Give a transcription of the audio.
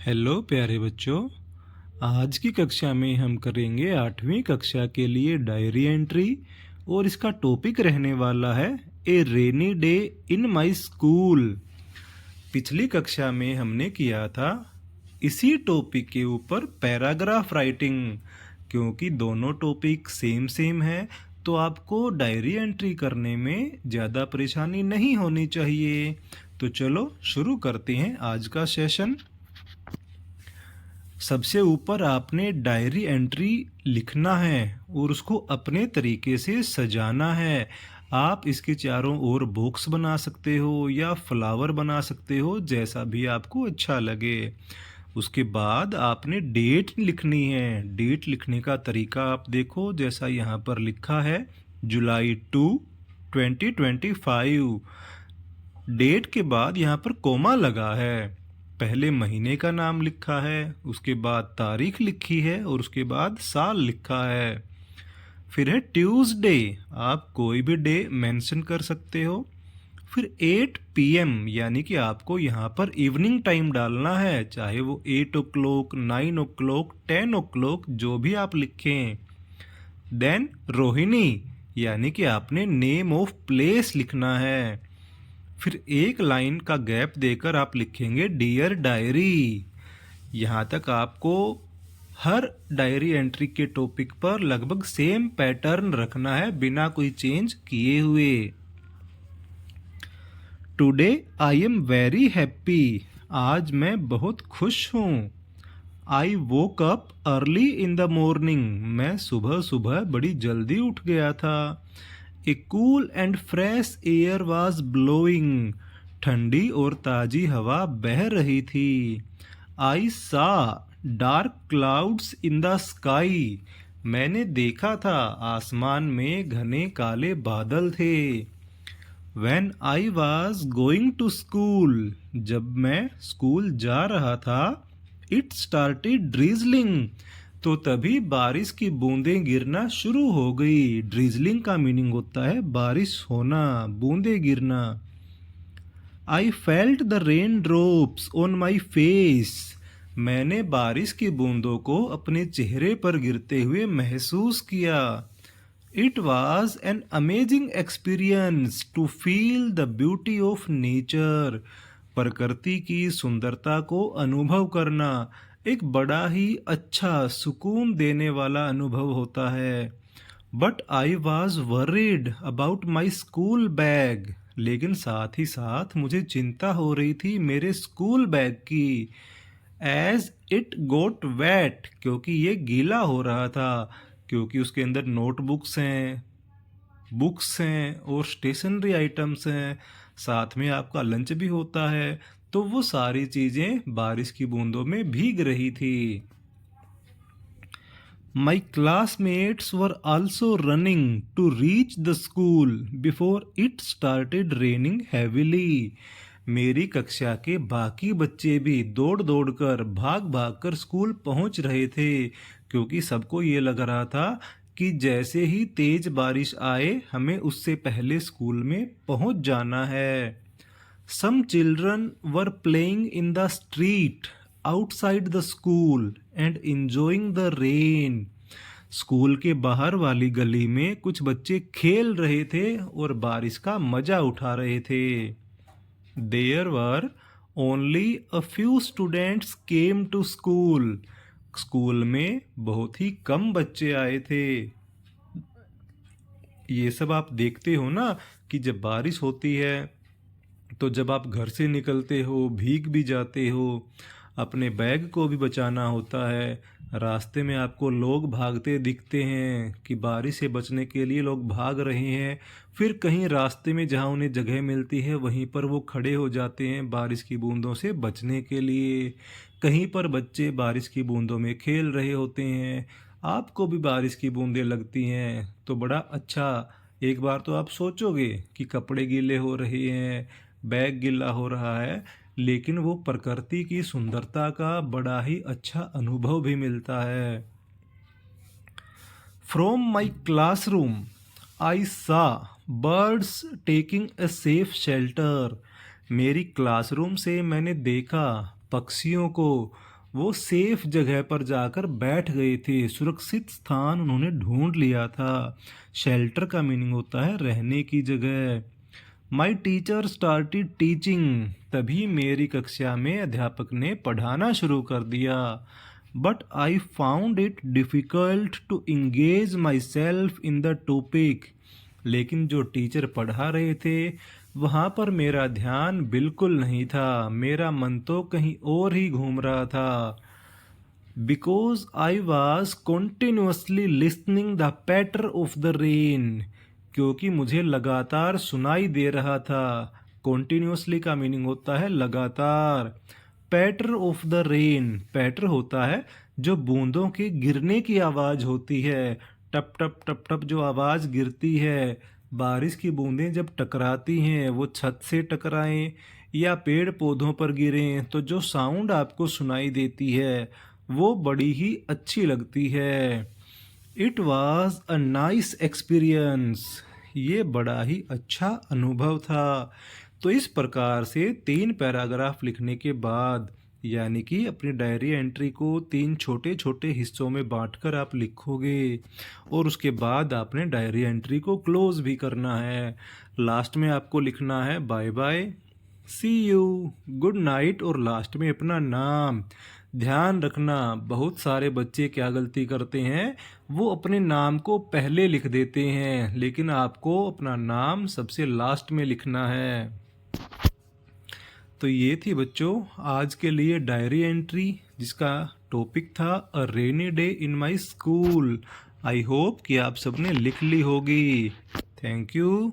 Hello प्यारे बच्चों। आज की कक्षा में हम करेंगे 8वीं कक्षा के लिए डायरी एंट्री और इसका टॉपिक रहने वाला है a rainy day in my school. पिछली कक्षा में हमने किया था इसी टॉपिक के ऊपर पैराग्राफ राइटिंग। क्योंकि दोनों टॉपिक सेम है तो आपको डायरी एंट्री करने में ज़्यादा परेशानी नहीं होनी चाहिए। तो चलो शुरू करते हैं आज का सेशन। सबसे ऊपर आपने डायरी एंट्री लिखना है और उसको अपने तरीके से सजाना है। आप इसके चारों ओर बॉक्स बना सकते हो या फ्लावर बना सकते हो, जैसा भी आपको अच्छा लगे। उसके बाद आपने डेट लिखनी है। डेट लिखने का तरीका आप देखो, जैसा यहाँ पर लिखा है जुलाई 2, 2025। डेट के बाद यहाँ पर कोमा लगा है। पहले महीने का नाम लिखा है, उसके बाद तारीख लिखी है और उसके बाद साल लिखा है। फिर है ट्यूसडे, आप कोई भी डे मेंशन कर सकते हो। फिर 8 PM यानी कि आपको यहाँ पर इवनिंग टाइम डालना है, चाहे वो 8 o'clock, 9 o'clock, 10 o'clock, जो भी आप लिखें। देन रोहिणी यानी कि आपने नेम ऑफ प्लेस लिखना है। फिर एक लाइन का गैप देकर आप लिखेंगे डियर डायरी। यहाँ तक आपको हर डायरी एंट्री के टॉपिक पर लगभग सेम पैटर्न रखना है, बिना कोई चेंज किए हुए। Today I am very happy, आज मैं बहुत खुश हूँ। I woke up early in the morning, मैं सुबह सुबह बड़ी जल्दी उठ गया था। A cool and fresh air was blowing, ठंडी और ताजी हवा बह रही थी। I saw dark clouds in the sky, मैंने देखा था आसमान में घने काले बादल थे। When I was going to school, जब मैं स्कूल जा रहा था, it started drizzling, तो तभी बारिश की बूंदें गिरना शुरू हो गई। ड्रिजलिंग का मीनिंग होता है बारिश होना, बूंदें गिरना। I felt the raindrops on my face, मैंने बारिश की बूंदों को अपने चेहरे पर गिरते हुए महसूस किया। It was an amazing experience to feel the beauty of nature, प्रकृति की सुंदरता को अनुभव करना एक बड़ा ही अच्छा सुकून देने वाला अनुभव होता है। But I was worried about my school bag, लेकिन साथ ही साथ मुझे चिंता हो रही थी मेरे स्कूल बैग की। एज इट गोट वेट, क्योंकि ये गीला हो रहा था, क्योंकि उसके अंदर नोटबुक्स हैं, बुक्स हैं और स्टेशनरी आइटम्स हैं, साथ में आपका लंच भी होता है, तो वो सारी चीज़ें बारिश की बूंदों में भीग रही थी। My classmates were also running to reach the school before it started raining heavily, मेरी कक्षा के बाकी बच्चे भी दौड़ दौड़ कर भाग भाग कर स्कूल पहुंच रहे थे, क्योंकि सबको ये लग रहा था कि जैसे ही तेज बारिश आए हमें उससे पहले स्कूल में पहुंच जाना है। Some children were playing in the street outside the school and enjoying the rain, school के बाहर वाली गली में कुछ बच्चे खेल रहे थे और बारिश का मजा उठा रहे थे। There were only a few students came to school, school में बहुत ही कम बच्चे आए थे। ये सब आप देखते हो ना कि जब बारिश होती है तो जब आप घर से निकलते हो भीग भी जाते हो, अपने बैग को भी बचाना होता है। रास्ते में आपको लोग भागते दिखते हैं कि बारिश से बचने के लिए लोग भाग रहे हैं, फिर कहीं रास्ते में जहाँ उन्हें जगह मिलती है वहीं पर वो खड़े हो जाते हैं बारिश की बूंदों से बचने के लिए। कहीं पर बच्चे बारिश की बूंदों में खेल रहे होते हैं, आपको भी बारिश की बूंदें लगती हैं तो बड़ा अच्छा, एक बार तो आप सोचोगे कि कपड़े गीले हो रहे हैं, बैग गीला हो रहा है, लेकिन वो प्रकृति की सुंदरता का बड़ा ही अच्छा अनुभव भी मिलता है। फ्रॉम माई क्लासरूम आई सा birds taking a safe shelter, मेरी क्लासरूम से मैंने देखा पक्षियों को वो सेफ जगह पर जाकर बैठ गए थे। सुरक्षित स्थान उन्होंने ढूंढ लिया था। शेल्टर का मीनिंग होता है रहने की जगह। माई टीचर स्टार्टेड टीचिंग, तभी मेरी कक्षा में अध्यापक ने पढ़ाना शुरू कर दिया। But I found it difficult to engage myself in the topic, लेकिन जो टीचर पढ़ा रहे थे वहाँ पर मेरा ध्यान बिल्कुल नहीं था। मेरा मन तो कहीं और ही घूम रहा था। Because I was continuously listening the patter of the rain, क्योंकि मुझे लगातार सुनाई दे रहा था। कॉन्टिन्यूसली का मीनिंग होता है लगातार। पैटर ऑफ द रेन, पैटर होता है जो बूंदों के गिरने की आवाज़ होती है। टप टप टप टप जो आवाज़ गिरती है, बारिश की बूंदें जब टकराती हैं, वो छत से टकराएं या पेड़ पौधों पर गिरें, तो जो साउंड आपको सुनाई देती है वो बड़ी ही अच्छी लगती है। It was a nice experience, ये बड़ा ही अच्छा अनुभव था। तो इस प्रकार से 3 पैराग्राफ लिखने के बाद, यानी कि अपनी डायरी एंट्री को 3 छोटे छोटे हिस्सों में बांटकर आप लिखोगे और उसके बाद आपने डायरी एंट्री को क्लोज भी करना है। लास्ट में आपको लिखना है bye bye, see you, good night और लास्ट में अपना नाम। ध्यान रखना, बहुत सारे बच्चे क्या गलती करते हैं, वो अपने नाम को पहले लिख देते हैं, लेकिन आपको अपना नाम सबसे लास्ट में लिखना है। तो ये थी बच्चों आज के लिए डायरी एंट्री, जिसका टॉपिक था a rainy day in my school. I hope कि आप सबने लिख ली होगी। Thank you.